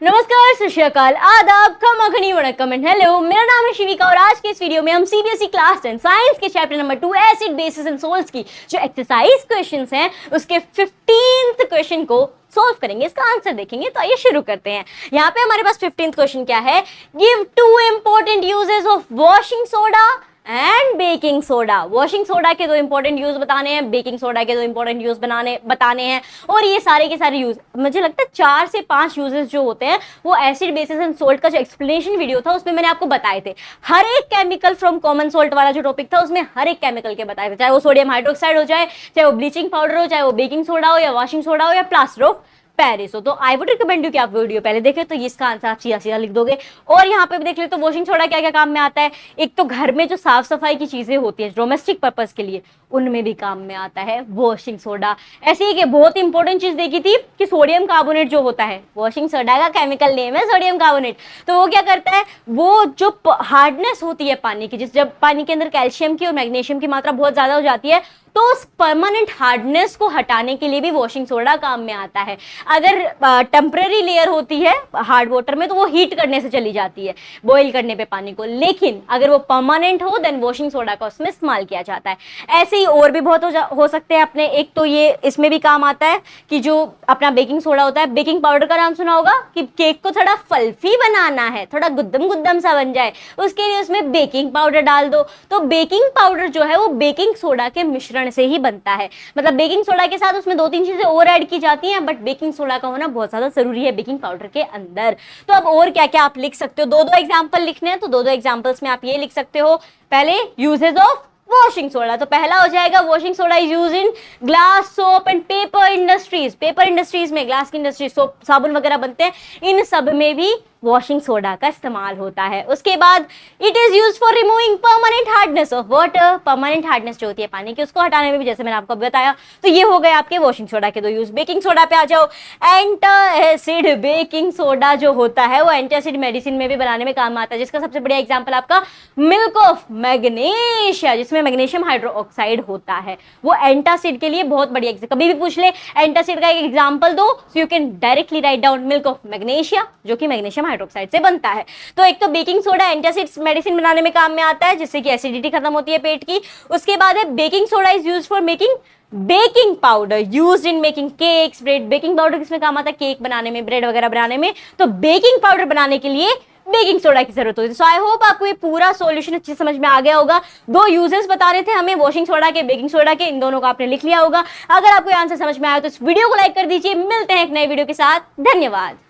नमस्कार, सत श्री अकाल, आदाब, खमाखनी, वणक्कम एंड हेलो। मेरा नाम है शिविका और आज के इस वीडियो में हम सीबीएसई क्लास 10 साइंस के chapter number 2 acid basis and salts की जो एक्सरसाइज क्वेश्चंस हैं उसके 15th क्वेश्चन को सॉल्व करेंगे, इसका आंसर देखेंगे। तो आइए शुरू करते हैं। यहाँ पे हमारे पास 15th क्वेश्चन क्या है, give 2 important uses of washing soda and baking soda. Washing soda के 2 इंपॉर्टेंट यूज बताने हैं, बेकिंग सोडा के 2 इंपॉर्टेंट यूज बताने हैं और ये सारे के सारे यूज, मुझे लगता है 4 से 5 यूजेस जो होते हैं वो एसिड बेसिस एंड सोल्ट का जो एक्सप्लेनेशन वीडियो था उसमें मैंने आपको बताए थे। हर एक केमिकल फ्रॉम कॉमन सोल्ट वाला जो टॉपिक था उसमें हर एक केमिकल के बताए थे, चाहे वो सोडियम हाइड्रोक्साइड हो जाए, चाहे वो ब्लीचिंग पाउडर हो, चाहे वो बेकिंग सोडा हो या वॉशिंग सोडा हो या प्लास्टर ऑफ पेरिस हो। तो आई वुड रिकमेंड यू कि आप वीडियो पहले देखें, तो इसका आंसर आप सीधा सीधा लिख दोगे। और यहाँ पे भी देख ले तो वॉशिंग सोडा क्या क्या काम में आता है। एक तो घर में जो साफ सफाई की चीजें होती है डोमेस्टिक पर्पस के लिए, उनमें भी काम में आता है वॉशिंग सोडा। ऐसे ही बहुत इंपॉर्टेंट चीज देखी थी कि सोडियम कार्बोनेट जो होता है, वॉशिंग सोडा का केमिकल नेम है सोडियम कार्बोनेट। तो वो क्या करता है, वो जो हार्डनेस होती है पानी की, जब पानी के अंदर कैल्शियम की और मैग्नीशियम की मात्रा बहुत ज्यादा हो जाती है तो उस परमानेंट हार्डनेस को हटाने के लिए भी वॉशिंग सोडा काम में आता है। अगर टेम्परेरी लेयर होती है हार्ड वाटर में तो वो हीट करने से चली जाती है, बॉईल करने पे पानी को, लेकिन अगर वो परमानेंट हो देन वॉशिंग सोडा का उसमें इस्तेमाल किया जाता है। ऐसे ही और भी बहुत हो सकते हैं अपने। एक तो ये इसमें भी काम आता है कि जो अपना बेकिंग सोडा होता है, बेकिंग पाउडर का नाम सुना होगा कि केक को थोड़ा फल्फी बनाना है, थोड़ा गुद्दम गुद्दम सा बन जाए, उसके लिए उसमें बेकिंग पाउडर डाल दो। तो बेकिंग पाउडर जो है वो बेकिंग सोडा के मिश्रण से ही बनता है। मतलब बेकिंग सोडा के साथ उसमें 2-3 चीजें और ऐड की जाती हैं, बट बेकिंग सोडा का होना बहुत ज्यादा जरूरी है बेकिंग पाउडर के अंदर। तो अब और क्या क्या आप लिख सकते हो, 2-2 एग्जांपल लिखने हैं तो 2-2 एग्जांपल्स में आप ये लिख सकते हो। पहले यूजेस ऑफ वॉशिंग सोडा, तो पहला हो जाएगा washing soda is use in glass, soap and paper industries. Paper industries में, ग्लास की इंडस्ट्री, सोप साबुन वगैरह बनते हैं, इन सब में भी वॉशिंग सोडा का इस्तेमाल होता है। उसके बाद it is used for removing permanent hardness of water. Permanent hardness जो होती है पानी की उसको हटाने में भी, जैसे मैंने आपको बताया। तो ये हो गए आपके वॉशिंग सोडा के 2 यूज। बेकिंग सोडा पे आ जाओ। एंटासिड बेकिंग सोडा जो होता है वो एंटासिड मेडिसिन में भी बनाने में काम आता है, जिसका सबसे बढ़िया एग्जाम्पल आपका मिल्क ऑफ मैग्नीशिया, जिसमें मैग्नीशियम हाइड्रोक्साइड होता है, वो एंटासिड के लिए बहुत बढ़िया। कभी भी पूछ ले एंटासिड का एक एग्जाम्पल दो, so you can directly write down milk of magnesia जो कि मैग्नीशियम हाइड्रोक्साइड से बनता है। तो एक तो बेकिंग सोडा एंटासिड मेडिसिन बनाने में काम में आता है, जिससे कि एसिडिटी खत्म होती है पेट की। उसके बाद है baking soda is used for making baking powder, used in making cakes, bread. Baking powder किसमें काम आता है, केक बनाने में, ब्रेड वगैरह बनाने में। तो बेकिंग पाउडर बनाने के लिए बेकिंग सोडा की जरूरत होती है। सो आई होप आपको ये पूरा सॉल्यूशन अच्छे समझ में आ गया होगा। 2 यूजेस बता रहे थे हमें वॉशिंग सोडा के, बेकिंग सोडा के, इन दोनों को आपने लिख लिया होगा। अगर आपको आंसर समझ में आया तो इस वीडियो को लाइक कर दीजिए। मिलते हैं एक नए वीडियो के साथ, धन्यवाद।